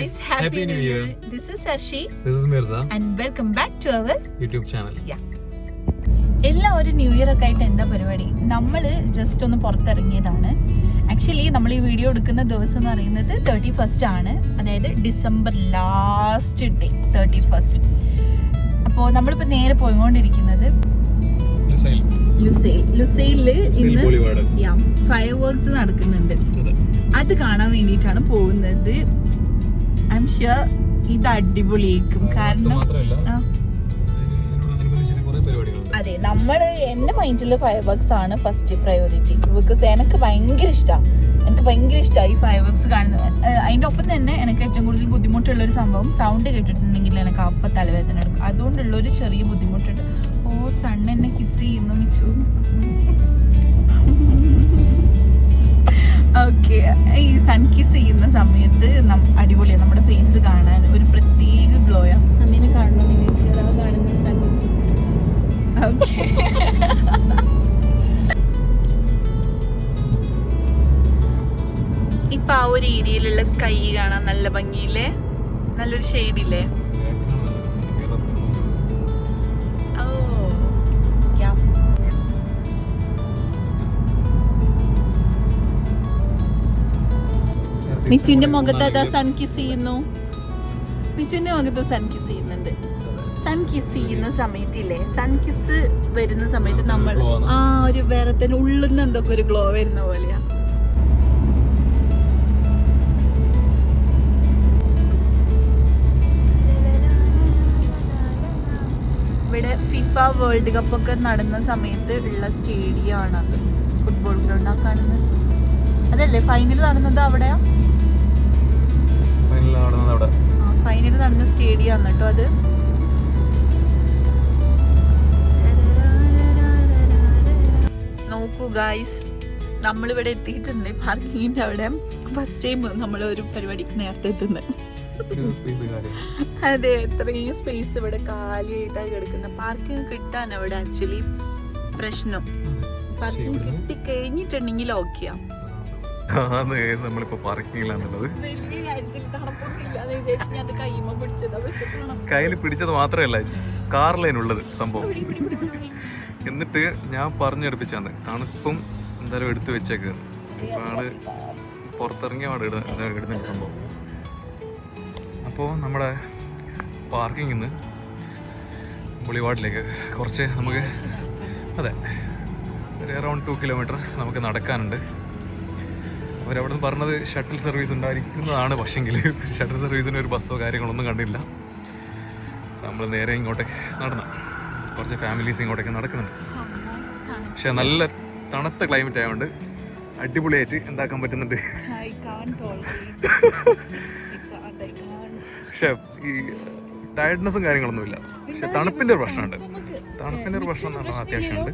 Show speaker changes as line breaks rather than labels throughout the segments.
guys, happy new year. This is Arshi.
This is Mirza.
And welcome back to our
YouTube channel.
Yeah. എല്ലാ ഒരു new year ഒക്കെ ആയിട്ട് എന്താ പരിപാടി? നമ്മൾ ജസ്റ്റ് ഒന്ന് പുറത്തിറങ്ങിയതാണ്. ആക്ച്വലി നമ്മൾ ഈ വീഡിയോ എടുക്കുന്ന ദിവസം എന്ന് പറയുന്നത് 31st ആണ്, അതായത് ഡിസംബർ ലാസ്റ്റ് ഡേ 31st. അപ്പോൾ നമ്മളിപ്പോൾ നേരെ പോയിക്കൊണ്ടിരിക്കുന്നത് ലുസൈലില് ഇന്ന് ഫയർ വർക്ക്സ് നടക്കുന്നുണ്ട്. അത് കാണാൻ വേണ്ടിയിട്ടാണ് പോകുന്നത്. ഐ എം ഷുവർ ഇത് അടിപൊളിയായിരിക്കും. കാരണം അതെ, എന്റെ മൈൻഡിൽ ഫയർ വർക്ക്സ് ആണ് ഫസ്റ്റ് പ്രയോറിറ്റി. ബിക്കോസ് എനിക്ക് ഭയങ്കര ഇഷ്ടമായി ഈ ഫയർ വർക്ക്സ് കാണുന്നത്. അതിൻ്റെ ഒപ്പം തന്നെ എനിക്ക് ഏറ്റവും കൂടുതൽ ബുദ്ധിമുട്ടുള്ളൊരു സംഭവം സൗണ്ട് കേട്ടിട്ടുണ്ടെങ്കിൽ എനിക്ക് അപ്പം തലവേദന എടുക്കും. അതുകൊണ്ടുള്ളൊരു ചെറിയ ബുദ്ധിമുട്ടുണ്ട്. ഓ, സൺ എന്നെ കിസ് ചെയ്യുന്നു മിച്ചു. ഓക്കെ, ഈ സൺ കിസ് ചെയ്യുന്ന സമയത്ത് അടിപൊളിയാണ്. നമ്മുടെ ഫേസ് കാണാൻ ഒരു പ്രത്യേക ഗ്ലോയാണ്. സണ്ണിനെ കാണണമെന്ന് കാണുന്ന സൺ. ഓക്കെ, ഇപ്പൊ ആ ഒരു ഏരിയയിലുള്ള സ്കൈ കാണാൻ നല്ല ഭംഗിയില്ലേ, നല്ലൊരു ഷെയ്ഡില്ലേ. മിച്ചുവിന്റെ മുഖത്ത് അതാ സൺ കിസ് ചെയ്യുന്നു. മിച്ചുവിന്റെ മുഖത്ത് സൺ കിസ് ചെയ്യുന്നുണ്ട്. സൺ കിസ് ചെയ്യുന്ന സമയത്തില്ലേ, സൺ കിസ് വരുന്ന സമയത്ത് നമ്മൾ ആ ഒരു വേറെ തന്നെ ഉള്ളിൽ നിന്ന് എന്തൊക്കെ ഒരു ഗ്ലോ വരുന്ന പോലെയാ. ഇവിടെ ഫിഫ വേൾഡ് കപ്പ് ഒക്കെ നടന്ന സമയത്ത് ഉള്ള സ്റ്റേഡിയം ആണത്. ഫുട്ബോൾ ഗ്രൗണ്ട് ആ കാണുന്നത് അതല്ലേ? ഫൈനൽ നടന്നത് അവിടെയാ. ഫൈനൽ നടന്ന സ്റ്റേഡിയം ആണ് കേട്ടോ അത്. നോക്കൂ ഗായ്സ്, നമ്മളിവിടെ എത്തിയിട്ടുണ്ട് പാർക്കിങ്ങിന്റെ അവിടെ. ഫസ്റ്റ് ടൈം നമ്മൾ ഒരു പരിപാടിക്ക് നേരത്തെ എത്തുന്നത്. അതെ, എത്രയും സ്പേസ് ഇവിടെ കാലിയായിട്ടാണ് കിടക്കുന്നത്. പാർക്കിംഗ് കിട്ടാൻ അവിടെ ആക്ച്വലി പ്രശ്നം. പാർക്കിംഗ് കിട്ടി കഴിഞ്ഞിട്ടുണ്ടെങ്കിൽ ഓക്കെയാ.
നമ്മളിപ്പോ പാർക്കിങ്ങിലാണുള്ളത്. കയ്യിൽ പിടിച്ചത് മാത്രമല്ല, കാറിലേനുള്ളത് സംഭവം. എന്നിട്ട് ഞാൻ പറഞ്ഞെടുപ്പിച്ചാണ് തണുപ്പും എന്തായാലും എടുത്തു വെച്ചേക്ക്. ഇപ്പൊ ആള് പുറത്തിറങ്ങിയ പാട് ഇടുന്നുണ്ട് സംഭവം. അപ്പോൾ നമ്മുടെ പാർക്കിങ്ങിൽ നിന്ന് ബുളിവാർഡിലേക്ക് കുറച്ച് നമുക്ക് അതെ ഒരു അറൗണ്ട് 2 കിലോമീറ്റർ നമുക്ക് നടക്കാനുണ്ട്. അവരവിടെ നിന്ന് പറഞ്ഞത് ഷട്ടിൽ സർവീസ് ഉണ്ടായിരിക്കുന്നതാണ്. പക്ഷെങ്കിൽ ഷട്ടിൽ സർവീസിന് ഒരു ബസ്സോ കാര്യങ്ങളൊന്നും കണ്ടില്ല. നമ്മൾ നേരെ ഇങ്ങോട്ടേക്ക് നടന്നു. കുറച്ച് ഫാമിലീസ് ഇങ്ങോട്ടേക്ക് നടക്കുന്നുണ്ട്. പക്ഷെ നല്ല തണുത്ത ക്ലൈമറ്റ് ആയതുകൊണ്ട് അടിപൊളിയായിട്ട് എന്താക്കാൻ പറ്റുന്നുണ്ട്. പക്ഷെ ഈ ടയർഡ്നെസ്സും കാര്യങ്ങളൊന്നുമില്ല. പക്ഷെ തണുപ്പിന്റെ ഒരു പ്രശ്നമുണ്ട്. തണുപ്പിന്റെ ഒരു പ്രശ്നം എന്ന് പറഞ്ഞാൽ അത്യാവശ്യമുണ്ട്.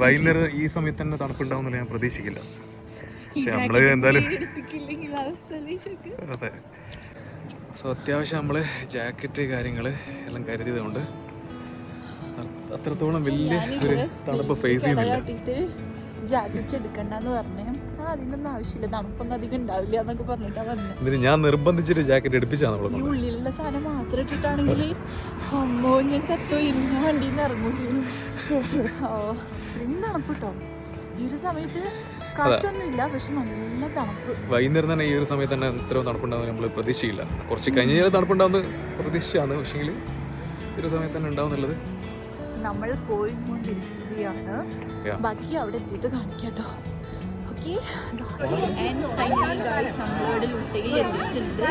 വൈകുന്നേരം ഈ സമയത്ത് തന്നെ തണുപ്പുണ്ടാവുന്നില്ല ഞാൻ പ്രതീക്ഷിക്കില്ല. പക്ഷെ നമ്മള് എന്തായാലും അതെ. സോ അത്യാവശ്യം നമ്മള് ജാക്കറ്റ് കാര്യങ്ങള് എല്ലാം കരുതിയതുകൊണ്ട് അത്രത്തോളം വലിയ ഒരു തണുപ്പ് ഫേസ് ചെയ്യുന്നില്ല.
ജാക്കറ്റ് എടുക്കണ്ടെന്ന് പറഞ്ഞു. അതിനൊന്നും ആവശ്യമില്ല, തണുപ്പൊന്നും അധികം ഉണ്ടാവില്ല എന്നൊക്കെ പറഞ്ഞിട്ടാ വന്നത്.
ഞാൻ നിർബന്ധിച്ചിട്ട് ജാക്കറ്റ് എടുപ്പിച്ചാണ്.
ഉള്ളിലുള്ള സാധനം മാത്രം ഇട്ടിട്ടാണെങ്കിൽ അമ്മോ ഞാൻ ചത്തോ, ഇന്ന വണ്ടിയിൽ നിന്ന് ഇറങ്ങൂല. ഓ, ഇത്രയും തണുപ്പ് കേട്ടോ ഈ ഒരു സമയത്ത്. കാറ്റൊന്നുമില്ല, പക്ഷെ നല്ല തണുപ്പ്.
വൈകുന്നേരം തന്നെ ഈ ഒരു സമയത്ത് തന്നെ ഇത്രയും തണുപ്പുണ്ടാവും നമ്മൾ പ്രതീക്ഷിക്കില്ല. കുറച്ച് കഴിഞ്ഞാൽ തണുപ്പുണ്ടാവുന്ന പ്രതീക്ഷയാണ്. പക്ഷെങ്കിൽ ഈ ഒരു സമയത്ത് തന്നെ ഉണ്ടാവുന്നുള്ളത്.
നമ്മൾ പോയിക്കൊണ്ടിരിക്കുകയാണ്. ബാക്കി അവിടെ എത്തിയിട്ട് കാണിക്കാട്ടോ. നമ്മളിവിടെ ലുസൈൽ എത്തിയിട്ടുണ്ട്.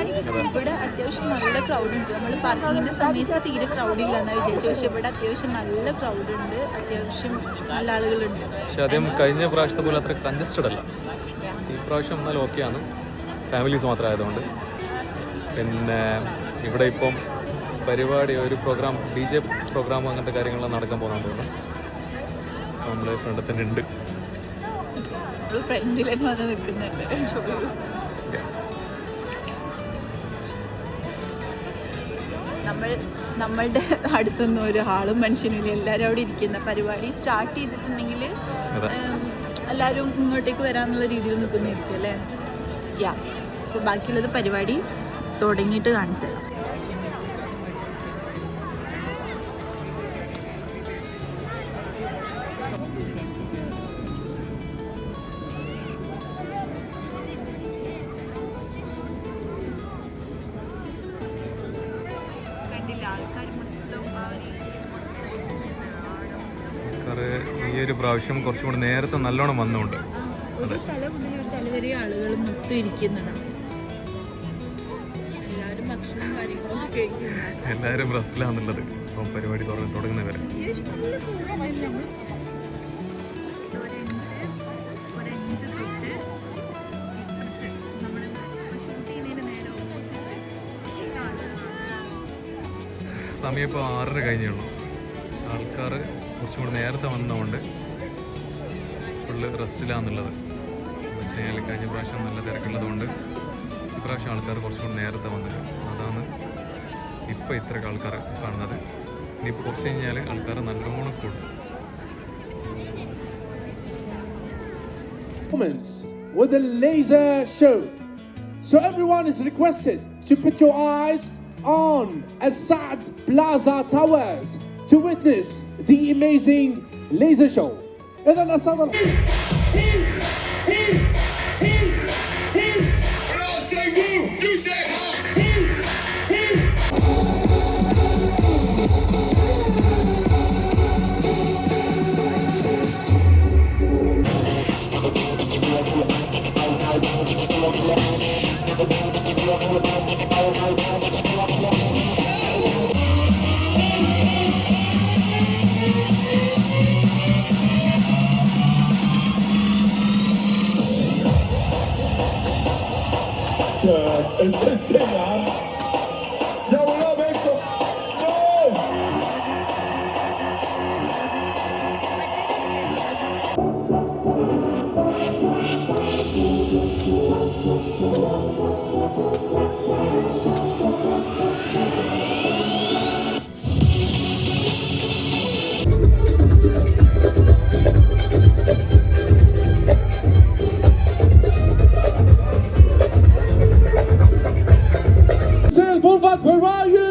ഇവിടെ അത്യാവശ്യം നല്ല ക്രൗഡ് ഉണ്ട്. നമ്മൾ പാർക്കിങ്ങിന്റെ സമയത്ത് തീരെ ക്രൗഡ് ഇല്ലെന്നാണ് വിചാരിച്ചു. പക്ഷെ ഇവിടെ അത്യാവശ്യം നല്ല ക്രൗഡ് ഉണ്ട്, അത്യാവശ്യം നല്ല ആളുകളുണ്ട്.
പക്ഷെ ആദ്യം കഴിഞ്ഞ പ്രാവശ്യത്തെ പോലെ അത്ര കൺജസ്റ്റഡ് അല്ല. ഈ പ്രാവശ്യം എന്നാലും ഓക്കെയാണ്, ഫാമിലീസ് മാത്രമായതുകൊണ്ട്. പിന്നെ ഇവിടെ ഇപ്പം പരിപാടി ഒരു പ്രോഗ്രാം, DJ പ്രോഗ്രാം അങ്ങനത്തെ കാര്യങ്ങളെല്ലാം നടക്കാൻ പോകുന്ന തോന്നുന്നു. നമ്മൾ ഫ്രണ്ടിൽ തന്നെ ഉണ്ട്.
ഫ്രണ്ടിലേക്ക് വന്ന് നിൽക്കുന്നുണ്ട്. നമ്മളുടെ അടുത്തൊന്നും ഒരു ആളും മനുഷ്യനില്ല. എല്ലാവരും അവിടെ ഇരിക്കുന്ന. പരിപാടി സ്റ്റാർട്ട് ചെയ്തിട്ടുണ്ടെങ്കിൽ എല്ലാവരും ഇങ്ങോട്ടേക്ക് വരാന്നുള്ള രീതിയിൽ നിൽക്കുന്നിരിക്കും അല്ലേ. യാ അപ്പോൾ ബാക്കിയുള്ളത് പരിപാടി തുടങ്ങിയിട്ട് കാണിച്ചു തരാം.
ഈ ഒരു പ്രാവശ്യം കുറച്ചും കൂടി നേരത്തെ നല്ലോണം വന്നുകൊണ്ട്
ഒരു തല മുതൽ ഒരു തല വരെ ആളുകൾ മൊത്തം ഇരിക്കുന്നതാണ്. എല്ലാവരും ഭക്ഷണം കാര്യങ്ങളൊക്കെ കഴിക്കുന്നത്,
എല്ലാവരും റെസ്റ്റിലാണെന്നുള്ളത് ഇപ്പം പരിപാടി തുടങ്ങുന്നവരെ. സമയം ഇപ്പോൾ 6:30 കഴിഞ്ഞുള്ളൂ. ആൾക്കാർ കുറച്ചും കൂടി നേരത്തെ വന്നതുകൊണ്ട് ഫുള്ള് റെസ്റ്റിലാണെന്നുള്ളത്. വെച്ച് കഴിഞ്ഞാൽ കഴിഞ്ഞ പ്രാവശ്യം നല്ല തിരക്കുള്ളതുകൊണ്ട് ഇപ്രാവശ്യം ആൾക്കാർ കുറച്ചും കൂടി നേരത്തെ വന്നത്. അതാണ് ഇപ്പോൾ ഇത്രയൊക്കെ ആൾക്കാർ കാണുന്നത്. ഇനിയിപ്പോൾ കുറച്ച് കഴിഞ്ഞാൽ ആൾക്കാർ നല്ലോണം കൂടും.
With a laser show. So everyone is requested to put your eyes on Assad Plaza Towers to witness the amazing laser show. إذا Assad
Is this thing on? Yo, we're gonna make some noise!
Boulevard, where are you?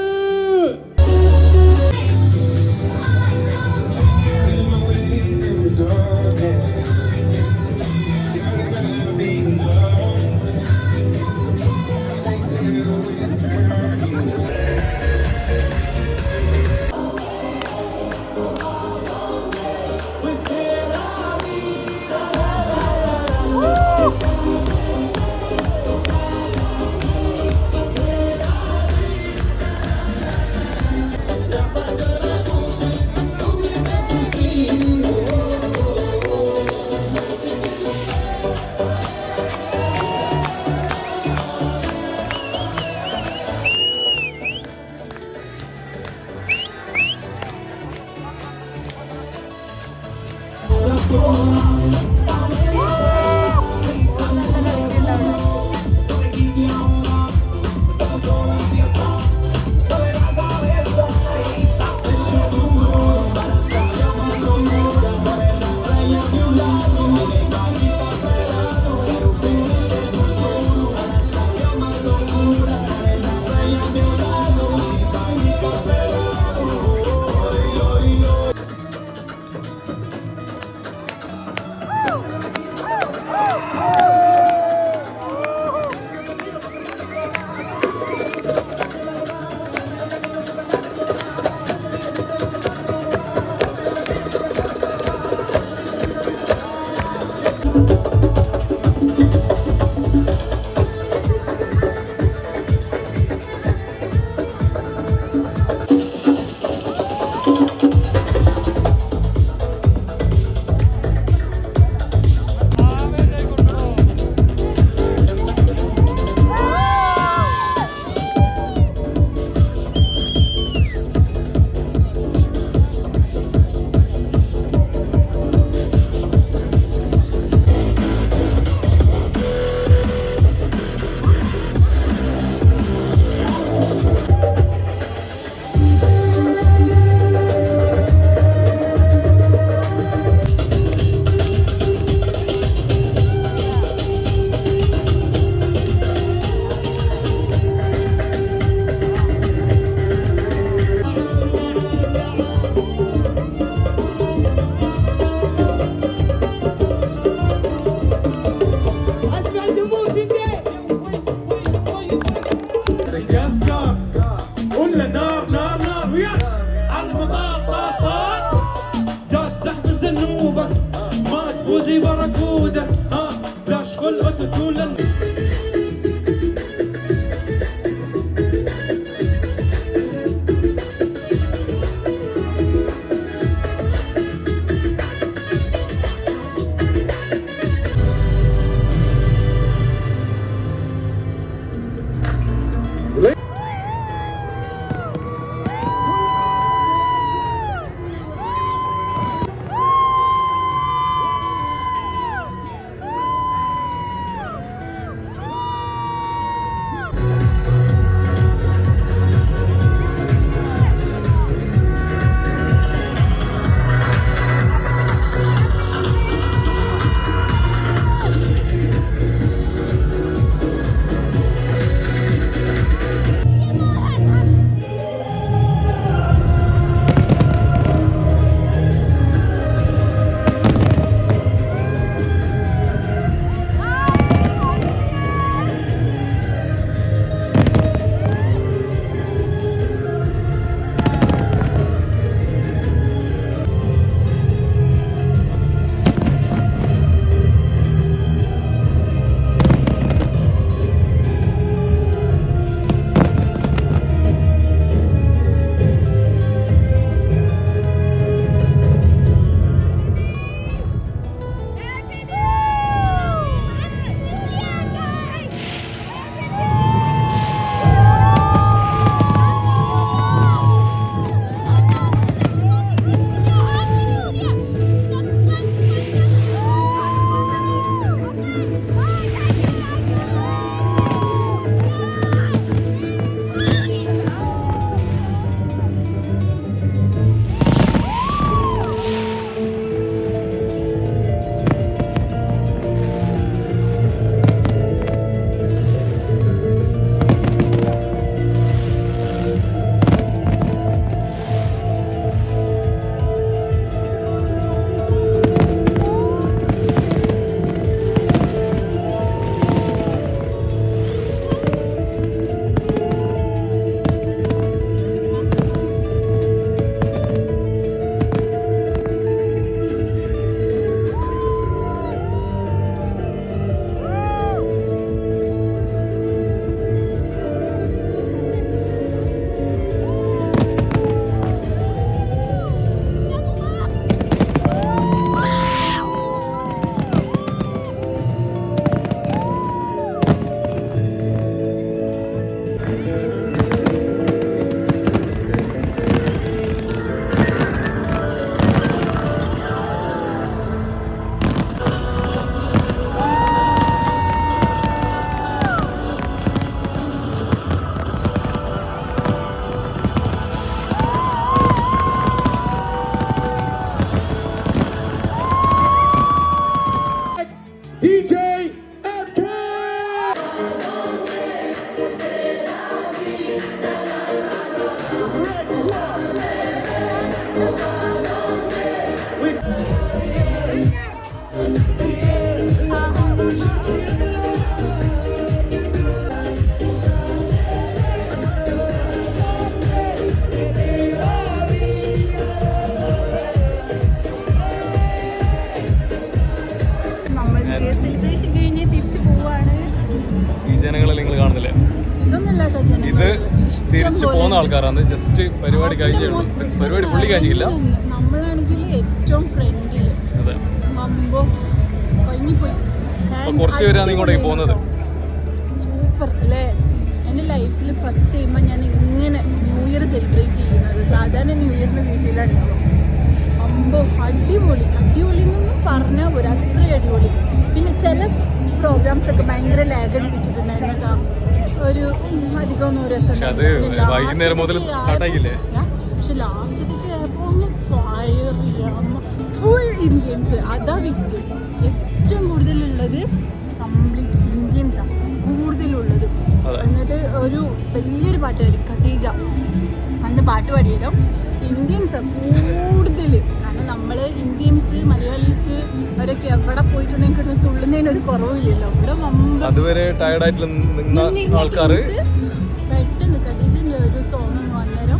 DJ MK.
നമ്മൾ celebration കഴിഞ്ഞ് തിരിച്ചു പോവാണ്.
ഈ ജനങ്ങളെ നിങ്ങൾ കാണുന്നില്ലേ,
ഇതൊന്നല്ല കേട്ടോ
ഇത്
ജനങ്ങൾ.
തിരിച്ചു പോകുന്ന ആൾക്കാരാണ്. ജസ്റ്റ് പരിപാടി കഴിഞ്ഞുള്ളൂ, പരിപാടി ഫുള്ളി കഴിഞ്ഞില്ല.
നമ്മളാണെങ്കിൽ ഏറ്റവും ഫ്രണ്ടില്
അതെ,
മമ്പോ കഴിഞ്ഞിപ്പോയി.
അപ്പൊ കുറച്ച് പേരാണ് ഇങ്ങോട്ടേക്ക് പോകുന്നത്.
സൂപ്പർ അല്ലേ. എൻ്റെ ലൈഫിൽ ഫസ്റ്റ് ടൈമാണ് ഞാൻ ഇങ്ങനെ ന്യൂ ഇയർ സെലിബ്രേറ്റ് ചെയ്യുന്നത്. സാധാരണ ന്യൂ ഇയറിന് വീട്ടിലുണ്ടാവും. അമ്പോ അടിപൊളി, അടിപൊളി എന്നൊന്നും പറഞ്ഞാൽ പോരാ, അത്രയും അടിപൊളി. പിന്നെ ചില പ്രോഗ്രാംസ് ഒക്കെ ഭയങ്കര ലാഗ് അടിപ്പിച്ചിട്ടുണ്ടായിരുന്നു കേട്ടോ. ഒരു അധികമൊന്നും രസം
പക്ഷെ അത് വൈകുന്നേരം മുതൽ സ്റ്റാർട്ട് ആയില്ലേ.
പക്ഷെ ലാസ്റ്റൊക്കെ ആയപ്പോൾ ഒന്ന് ഫയർ ചെയ്യാം, ഫുൾ ഇന്ത്യൻസ്. അതാ വിറ്റ് ഏറ്റവും കൂടുതലുള്ളത് കംപ്ലീറ്റ് ഇന്ത്യൻസാണ് കൂടുതലുള്ളത്. എന്നിട്ട് ഒരു വലിയൊരു പാട്ടുകാരി ഖദീജ അന്ന് പാട്ട് പാടിയാലും ഇന്ത്യൻസാണ് കൂടുതൽ. കാരണം നമ്മൾ ഇന്ത്യൻസ് മലയാളീസ് അവരൊക്കെ എവിടെ പോയിട്ടുണ്ടെങ്കിൽ തുള്ളുന്നതിനൊരു കുറവില്ലല്ലോ. ഇവിടെ
അതുവരെ ടയർഡായിട്ട് നിന്ന ആൾക്കാർ
പെട്ടെന്ന് ഖദീജൻ്റെ ഒരു സോങ് അന്നേരം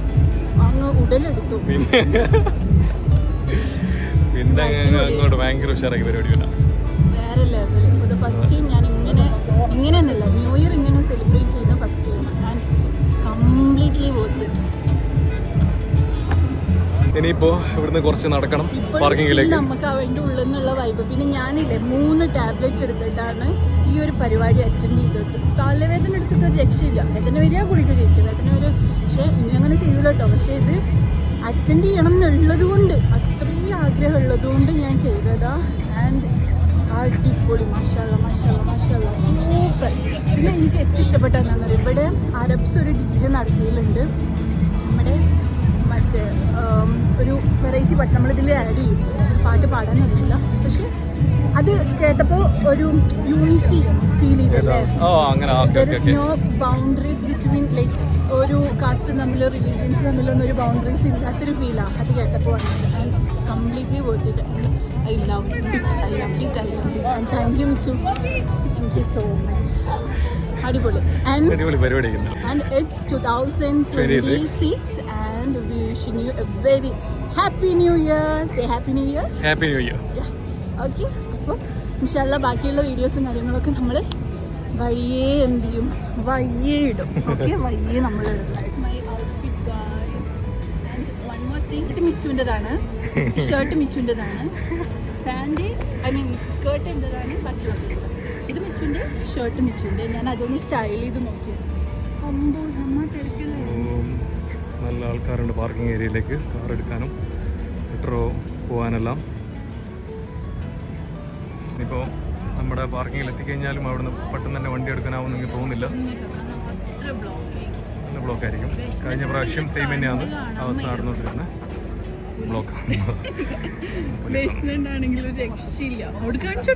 അങ്ങ് ഉടലെടുത്തു.
പിന്നെ അങ്ങോട്ട് ഭയങ്കര ഉഷാറാക്കി പരിപാടി വരാം.
വേറെ level. For the first time ഞാൻ ഇങ്ങനെയൊന്നല്ല ന്യൂ ഇയർ ഇങ്ങനെ സെലിബ്രേറ്റ് ചെയ്യുന്ന first time. And it's completely worth it.
ഇനിയിപ്പോ ഇവിടുന്ന് കുറച്ച് നടക്കണം പാർക്കിങ്ങിലേക്ക്.
നമുക്ക് അതിൻ്റെ ഉള്ളിൽ നിന്നുള്ള വൈബ്. പിന്നെ ഞാനില്ലേ 3 ടാബ്ലറ്റ്സ് എടുത്തിട്ടാണ് ഈ ഒരു പരിപാടി അറ്റൻഡ് ചെയ്തത്. തലവേദന എടുത്തിട്ട് ഒരു രക്ഷയില്ല. വേദന വരിക ഗുളിക കഴിക്കുക, വേദന വരും. പക്ഷേ ഇനി അങ്ങനെ ചെയ്യില്ല കേട്ടോ. പക്ഷേ ഇത് അറ്റൻഡ് ചെയ്യണം എന്നുള്ളത് കൊണ്ട്, അത്രയും ആഗ്രഹം ഉള്ളത് കൊണ്ട് ഞാൻ ചെയ്തതാ. ആൻഡ് അടിപൊളി, മാഷാല്ലാ മാഷാല്ലാ മാഷാല്ലാ, സൂപ്പർ. പിന്നെ എനിക്ക് ഏറ്റവും ഇഷ്ടപ്പെട്ട എന്താണെന്ന് പറയുക, ഇവിടെ അറബ്സ് ഒരു DJ നടത്തിയിട്ടുണ്ട്. നമ്മുടെ മറ്റേ ഒരു വെറൈറ്റി പാട്ട് നമ്മളിതിൽ ആഡ് ചെയ്യും. പാട്ട് പാടാൻ അറിയില്ല, പക്ഷെ അത് കേട്ടപ്പോൾ ഒരു യൂണിറ്റി ഫീൽ ചെയ്തല്ലേ. There is no boundaries between like ഒരു കാസ്റ്റ് തമ്മിൽ റിലീജിയൻസ് തമ്മിലൊന്നും ഒരു ബൗണ്ടറീസ് ഇല്ലാത്തൊരു ഫീലാണ് അത് കേട്ടപ്പോൾ വന്നത്. And it's completely worth it. I love it, I love it, I love it. And thank you Michu, thank you so much. അടിപൊളി. And it's 2026 and we wishing you a very happy new year. Say happy new year.
Happy new year.
Yeah. Okay. അപ്പോൾ ഇൻഷാല്ലാ ബാക്കിയുള്ള വീഡിയോസും കാര്യങ്ങളൊക്കെ നമ്മൾ വഴിയേ എന്ത് ചെയ്യും, വയ്യേ ഇടും. ഓക്കെ, വയ്യേ നമ്മൾ ഇടും. My outfit guys. And one more thing, ഇത് മിച്ചുവിൻ്റെതാണ്. ഷർട്ട് മിച്ചുവിൻ്റെതാണ്. പാൻറ് സ്കേർട്ട് എൻ്റെതാണ്. ബട്ടർ ഇത് മിച്ചുവിൻ്റെ, ഷർട്ട് മിച്ചുവിൻ്റെ. ഞാൻ അതൊന്ന് സ്റ്റൈൽ ചെയ്ത് നോക്കി. അമ്പോ നമ്മ തിരക്കില്ലേ.
നല്ല ആൾക്കാരുണ്ട് പാർക്കിംഗ് ഏരിയയിലേക്ക് കാർ എടുക്കാനും മെട്രോ പോകാനെല്ലാം. ഇപ്പോൾ നമ്മുടെ പാർക്കിങ്ങിൽ എത്തിക്കഴിഞ്ഞാലും അവിടുന്ന് പെട്ടെന്ന് തന്നെ വണ്ടി എടുക്കാനാവും എനിക്ക് തോന്നുന്നില്ല. നല്ല ബ്ലോക്ക് ആയിരിക്കും. കഴിഞ്ഞ പ്രാവശ്യം സെയിം തന്നെയാണ് അവസ്ഥ നടന്നുകൊണ്ടിരുന്നത്. ബ്ലോക്ക്
ബേസ്മെന്റ് ഒരു രക്ഷയില്ല. അവിടെ കാണിച്ചു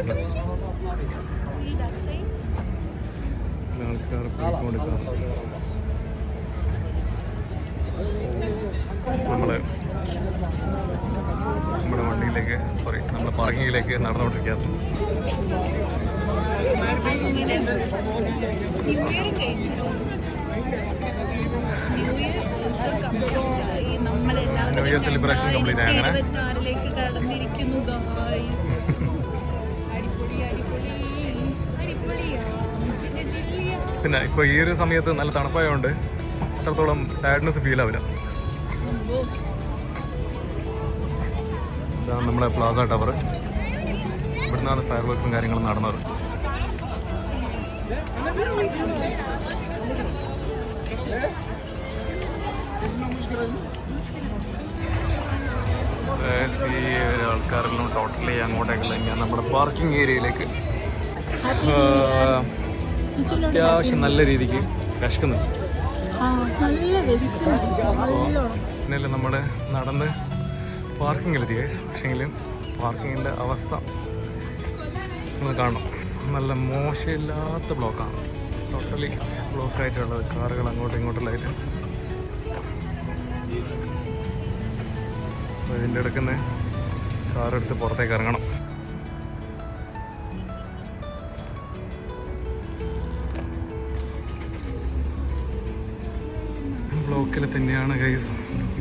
ആൾക്കാർ നമ്മള് നമ്മുടെ വണ്ടിയിലേക്ക് നമ്മുടെ പാർക്കിങ്ങിലേക്ക് നടന്നുകൊണ്ടിരിക്കുകയാണ്. ന്യൂ ഇയർ സെലിബ്രേഷൻ കംപ്ലീറ്റ് ആയി. അങ്ങനെ പിന്നെ ഇപ്പോൾ ഈ ഒരു സമയത്ത് നല്ല തണുപ്പായതുകൊണ്ട് അത്രത്തോളം ടയർഡ്നെസ് ഫീൽ ആവില്ല. ഇതാണ് നമ്മുടെ പ്ലാസ ടവർ. ഇവിടുന്നാണ് ഫയർ വർക്ക്സും കാര്യങ്ങളും നടന്നത്. ഈ ആൾക്കാരെല്ലാം ടോട്ടലി അങ്ങോട്ടേക്കുള്ള ഞാൻ നമ്മുടെ പാർക്കിംഗ് ഏരിയയിലേക്ക് അത്യാവശ്യം നല്ല രീതിക്ക് വിശക്കുന്നുണ്ട്. പിന്നല്ലേ നമ്മൾ നടന്ന് പാർക്കിങ്ങിലെത്തിയേ. പക്ഷേങ്കിൽ പാർക്കിങ്ങിൻ്റെ അവസ്ഥ നിങ്ങൾ കാണണം. നല്ല മോശമില്ലാത്ത ബ്ലോക്കാണ്, ടോട്ടലി ബ്ലോക്കായിട്ടുള്ളത്, കാറുകൾ അങ്ങോട്ടും ഇങ്ങോട്ടുള്ളതായിട്ട്. അപ്പോൾ ഇതിൻ്റെ ഇടയ്ക്ക് കാറെടുത്ത് പുറത്തേക്ക് ഇറങ്ങണം. ബ്ലോക്കിൽ തന്നെയാണ് ഗൈസ്.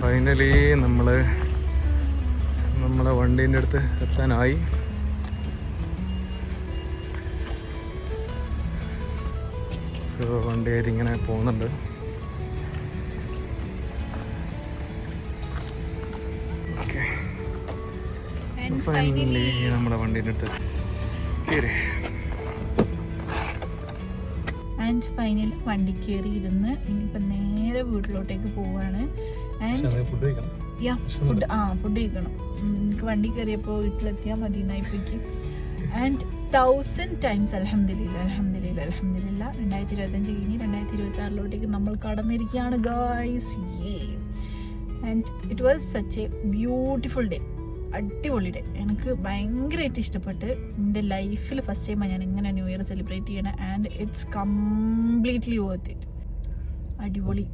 ഫൈനലി നമ്മളെ വണ്ടീൻ്റെ അടുത്ത് എത്താനായി. വണ്ടിയായിട്ട് ഇങ്ങനെ പോകുന്നുണ്ട്. ഓക്കെ, ഫൈനലി നമ്മുടെ വണ്ടീൻ്റെ അടുത്ത് കയറി.
ആൻഡ് ഫൈനൽ വണ്ടി കയറി ഇരുന്ന് ഇനിയിപ്പോൾ നേരെ വീട്ടിലോട്ടേക്ക് പോവാണ്. ആൻഡ് ഫുഡ് കഴിക്കണം. എനിക്ക് വണ്ടി കയറിയപ്പോൾ വീട്ടിലെത്തിയാൽ മതി എന്നായിപ്പോയിക്ക്. ആൻഡ് 1000 ടൈംസ് അൽഹംദുലില്ലാ 2025 കഴിഞ്ഞ് 2026 നമ്മൾ കടന്നിരിക്കുകയാണ് guys. And it was such a beautiful day, അടിപൊളി ഡേ. എനിക്ക് ഭയങ്കരമായിട്ട് ഇഷ്ടപ്പെട്ട്. എൻ്റെ ലൈഫിൽ ഫസ്റ്റ് ടൈമാണ് ഞാൻ ഇങ്ങനെ ന്യൂ ഇയർ സെലിബ്രേറ്റ് ചെയ്യണത്. And it's completely worth it. അടിപൊളി.